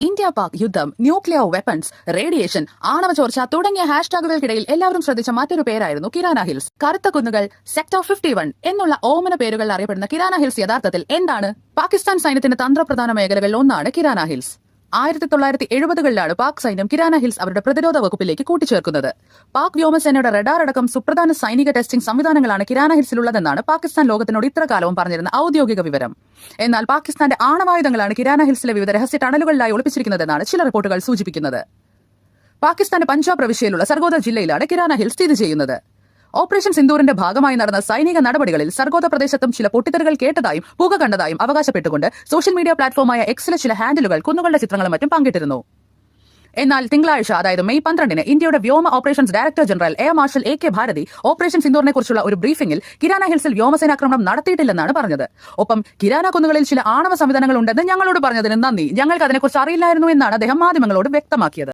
India Pak യുദ്ധം, nuclear weapons, radiation, ആണവ ചോർച്ച തുടങ്ങിയ ഹാഷ്ടാഗുകൾക്കിടയിൽ എല്ലാവരും ശ്രദ്ധിച്ച മറ്റൊരു പേരായിരുന്നു കിരാന ഹിൽസ്. കറുത്ത കുന്നുകൾ, സെക്ടർ 51 എന്നുള്ള ഓമന പേരുകളിൽ അറിയപ്പെടുന്ന കിരാന ഹിൽസ് യഥാർത്ഥത്തിൽ എന്താണ്? പാകിസ്ഥാൻ സൈന്യത്തിന്റെ തന്ത്രപ്രധാന മേഖലകളിൽ ഒന്നാണ് കിരാന ഹിൽസ്. 1970കളിലാണ് പാക് സൈന്യം കിരാന ഹിൽസ് അവരുടെ പ്രതിരോധ വകുപ്പിലേക്ക് കൂട്ടിച്ചേർക്കുന്നത്. പാക് വ്യോമസേനയുടെ റഡാർ അടക്കം സുപ്രധാന സൈനിക ടെസ്റ്റിംഗ് സംവിധാനങ്ങളാണ് കിരാന ഹിൽസിലുള്ളതെന്നാണ് പാകിസ്ഥാൻ ലോകത്തിനോട് ഇത്ര കാലവും പറഞ്ഞിരുന്ന ഔദ്യോഗിക വിവരം. എന്നാൽ പാകിസ്ഥാന്റെ ആണവായുധങ്ങളാണ് കിരാന ഹിൽസിലെ വിവിധ രഹസ്യ ടണലുകളിലായി ഒളിപ്പിച്ചിരിക്കുന്നതെന്നാണ് ചില റിപ്പോർട്ടുകൾ സൂചിപ്പിക്കുന്നത്. പാകിസ്ഥാന്റെ പഞ്ചാബ് പ്രവിശ്യയിലുള്ള സർഗോദ ജില്ലയിലാണ് കിരാന ഹിൽസ് സ്ഥിതി ചെയ്യുന്നത്. ഓപ്പറേഷൻ സിന്ദൂറിന്റെ ഭാഗമായി നടന്ന സൈനിക നടപടികളിൽ സർഗോദ പ്രദേശത്തും ചില പൊട്ടിത്തെറികൾ കേട്ടതായും പുക കണ്ടതായും അവകാശപ്പെട്ടുകൊണ്ട് സോഷ്യൽ മീഡിയ പ്ലാറ്റ്ഫോമായ എക്സിലെ ചില ഹാൻഡിലുകൾ കുന്നുകളുടെ ചിത്രങ്ങളും മറ്റും പങ്കിട്ടിരുന്നു. എന്നാൽ തിങ്കളാഴ്ച, അതായത് മെയ് 12-ന് ഇന്ത്യയുടെ വ്യോമ operations director general air marshal AK Bharti operation സിന്ദൂറിനെ കുറിച്ചുള്ള ഒരു ബ്രീഫിംഗിൽ കിരാന ഹിൽസിൽ വ്യോമസേനാക്രമണം നടത്തിയിട്ടില്ലെന്നാണ് പറഞ്ഞത്. ഒപ്പം കിരാന കുന്നുകളിൽ ചില ആണവ സംവിധാനങ്ങൾ ഉണ്ടെന്ന് ഞങ്ങളോട് പറഞ്ഞതിന് നന്ദി, ഞങ്ങൾക്ക് അതിനെക്കുറിച്ച് അറിയില്ലായിരുന്നു എന്നാണ് അദ്ദേഹം മാധ്യമങ്ങളോട് വ്യക്തമാക്കിയത്.